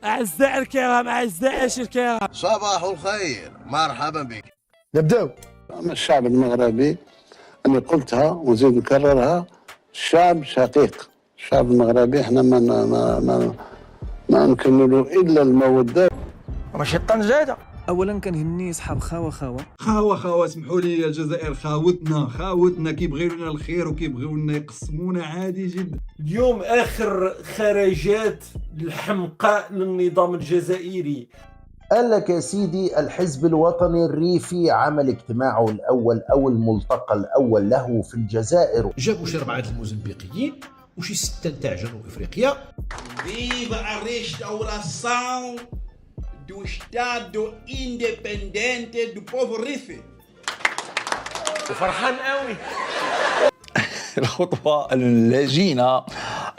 أعزائي الكرام، أعزائي الكرام، صباح الخير، مرحبا بك. نبداو. الشعب المغربي أنا قلتها وزيد نكررها، الشعب شقيق. الشعب المغربي احنا ما نكملوا إلا المودة. ماشي طنجة. اولا كنهني صحاب خاوة اسمحوا لي، الجزائر خاوتنا كيبغيو لنا الخير وكيبغيو لنا يقسمونا عادي جدا. اليوم آخر خرجات الحمقاء للنظام الجزائري. قال لك يا سيدي الحزب الوطني الريفي عمل اجتماعه الأول أو الملتقى الأول له في الجزائر. جابوا شي 4 الموزمبيقيين وشي 6 تاع جنوب افريقيا. Viva a restauração do Estado independente do povo Rifi. وفرحان قوي. الخطوة اللجينة،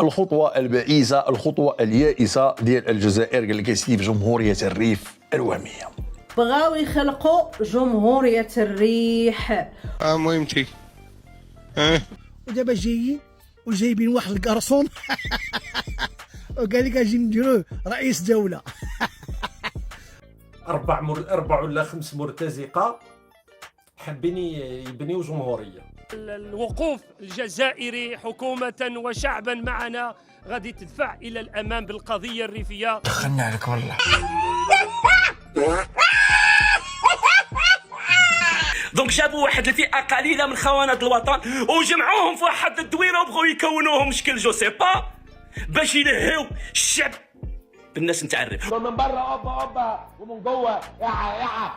الخطوة البئيسة، الخطوة اليائسة ديال الجزائر قال لك يا سيدي بجمهورية الريف الوهمية. بغاو يخلقوا جمهورية الريح. مهمتي. ودابا جايين وجايبين واحد القرصون وقال لك اجي نديروه رئيس دولة. 4 ولا 5 مرتزقة حابين يبنيو جمهورية. الوقوف الجزائري حكومة وشعبا معنا غادي تدفع إلى الأمام بالقضية الريفية. دخلنا عليك والله. دونك جابوا واحد الفئة قليلة من خونة الوطن وجمعوهم في واحد الدويرة وبغوا يكونوهم شكل جو سي با باش ينهيو الشعب بالناس نتعرف. من برا اوبا ومن جوه يا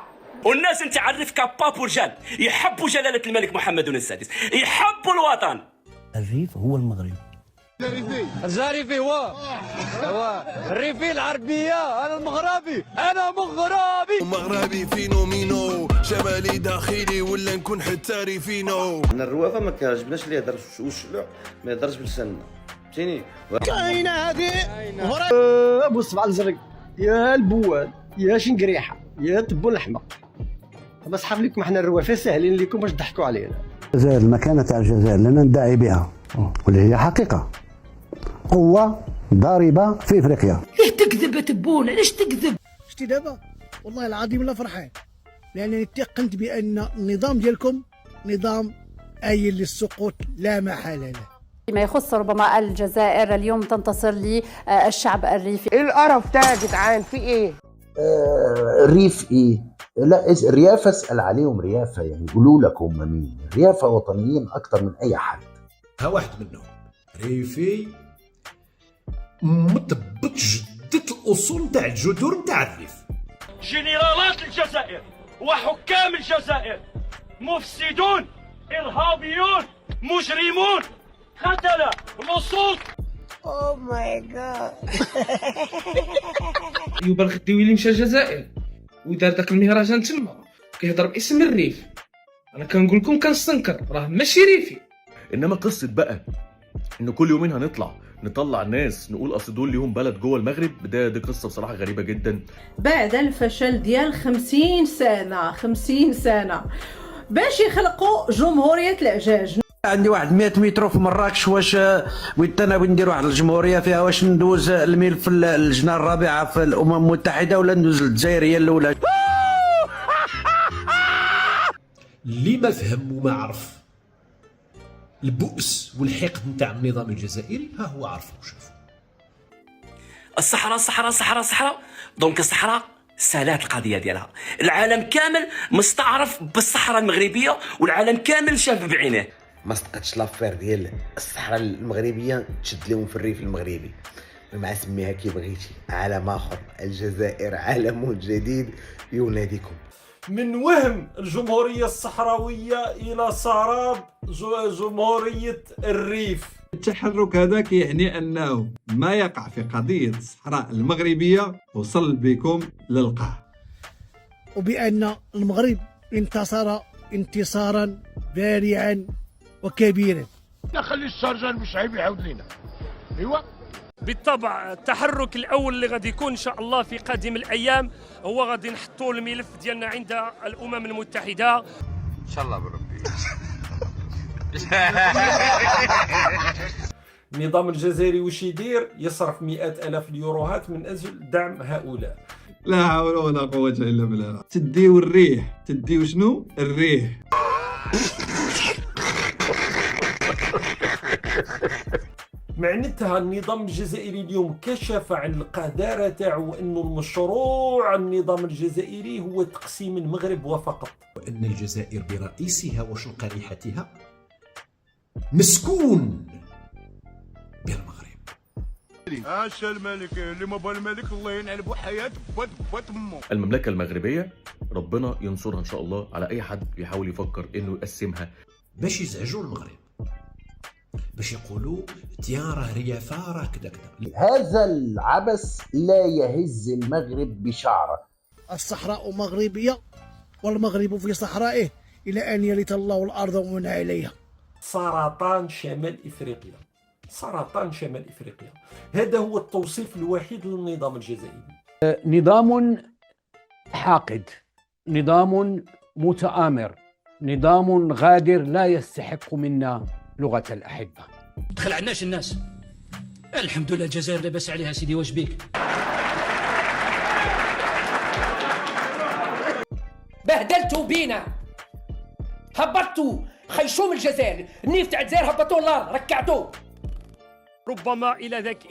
والناس نتعرف كباب ورجال يحبوا جلالة الملك محمد السادس، يحبوا الوطن. الريف هو المغرب. الجاريفي هو الريفي العربية. أنا المغربي، أنا مغربي فينومينو، شمالي داخلي ولا نكون حتى ريفينو. انا الروافه ما كيعجبناش اللي يهضر والشلوع ما يهضرش بلساننا، فهمتيني؟ كاينه هذه ابو الصبع الزرق يا البوال يا شنقريحه يا تبو اللحمه. بس حاب لكم احنا الروافه ساهلين لكم باش تضحكوا علينا. الجزائر، المكانة تاع الجزائر لنا ندعي بها واللي هي حقيقة قوة ضاربة في افريقيا. ليه تكذب يا تبون؟ علاش تكذب؟ شتي دابا والله العظيم لا فرحان، لانني تيقنت بان النظام ديالكم نظام آيل للسقوط لا محالة له. فيما يخص ربما الجزائر اليوم تنتصر للشعب الريفي. ايه القرف ده يا جدعان؟ في ايه؟ ريف ايه؟ لا الريافة اسأل عليهم ريافة، يعني يقولوا لك هم مين. الريافة وطنيين أكتر من أي حد. ها واحد منهم ريفي مطبق جدة الأصول تاع الجذور تاع الريف. جنرالات الجزائر وحكام الجزائر مفسدون، إرهابيون، مجرمون، قتلة، لصوص. اوه ماي جاد. يوبا الغديوي مشى الجزائر ودار داك المهرجان تما كيهضر باسم الريف. انا كنقول لكم كنستنكر، راه ماشي ريفي. انما قصة بقى ان كل يومين نطلع الناس نقول اصل دول ليهم بلد جوه المغرب، دي قصة بصراحة غريبة جدا. بعد الفشل ديال 50 سنة باش يخلقوا جمهورية العجاج. عندي واحد 100 متر في مراكش، واش ويت انا ندير واحد الجمهوريه فيها؟ واش ندوز الملف اللجنه الرابعه في الامم المتحده ولا ندوز الجزائريه الاولى؟ اللي ما فهم وما عرف البؤس والحقد نتاع النظام الجزائري ها هو عرفه وشافه. الصحراء دونك الصحراء سالات القضيه ديالها. العالم كامل مستعرف بالصحراء المغربيه والعالم كامل شاف بعينيه. ما صدقتش لافير ديال الصحراء المغربيه تشد لهم في الريف المغربي. مع سميها كي بغيتي، عالم اخر، الجزائر عالم جديد يناديكم. من وهم الجمهورية الصحراوية إلى سراب جمهورية الريف. التحرك هذاك يعني أنه ما يقع في قضية الصحراء المغربية وصل بكم للقاع، وبأن المغرب انتصر انتصارا بارعا وكبيرا. نخلي السرجان مش عيب يعاود لنا. ايوه بالطبع التحرك الأول اللي غادي يكون إن شاء الله في قادم الأيام هو غادي نحطوا الملف ديالنا عند الأمم المتحدة ان شاء الله بربي. النظام الجزائري وش يدير؟ يصرف 100,000 اليوروهات من أجل دعم هؤلاء. لا حول ولا قوة إلا بالله. تديو الريح، تديو شنو؟ الريح. معناتها النظام الجزائري اليوم كشف عن القذارة تاعو، وأنه المشروع النظام الجزائري هو تقسيم المغرب وفقط. وأن الجزائر برئيسها وشنقريحتها مسكون بالمغرب. عاش الملك اللي ما بال الملك الله ينعل بحياة بوات امه. المملكة المغربية ربنا ينصرها ان شاء الله على اي حد بيحاول يفكر انه يقسمها، باش يزعجوا المغرب، باش يقولوا تيان راه ريافة راه كذا كذا. هذا العبث لا يهز المغرب بشعره. الصحراء مغربية والمغرب في صحرائه إلى أن يرث الله الأرض ومن عليها. سرطان شمال إفريقيا، سرطان شمال إفريقيا، هذا هو التوصيف الوحيد للنظام الجزائري. نظام حاقد، نظام متآمر، نظام غادر لا يستحق منا لغة الأحبة. تخلعناش الناس، الحمد لله الجزائر لاباس عليها سيدي، واش بيك؟ بهدلتوا بينا، هبطتوا خيشوم الجزائر، النيف تاع الجزائر هبطوه الارض ركعتوه. ربما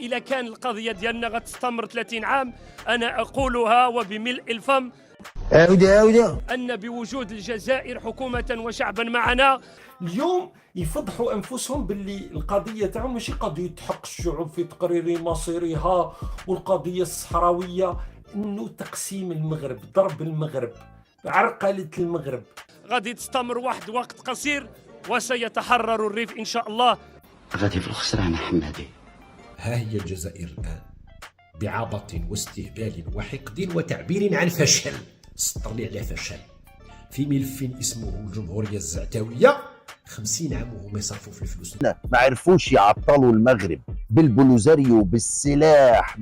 إلى كان القضية ديالنا غتستمر 30 عام، أنا أقولها وبملء الفم أن بوجود الجزائر حكومة وشعبا معنا. اليوم يفضحوا أنفسهم باللي القضية تاعهم ماشي قضية حق الشعوب في تقرير مصيرها، والقضية الصحراوية إنه تقسيم المغرب، ضرب المغرب، عرقلة المغرب. غادي تستمر واحد وقت قصير وسيتحرر الريف إن شاء الله. غادي في الخسران حمادي. ها هي الجزائر الآن بعبط واستهبال وحقد وتعبير عن فشل، سطر لي على فشل، في ملف اسمه الجمهورية الزعتاوية. 50 عام وهم يصرفوا في الفلوس. ما عرفوش يعطلوا المغرب بالبلوزاريو، بالسلاح،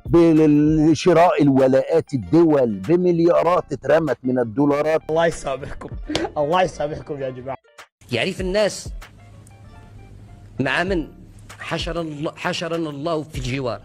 بشراء الولاءات الدول، بمليارات اترمت من الدولارات. الله يسامحكم، الله يسامحكم يا جماعة. يعرف الناس مع من حشرنا الله في الجوار.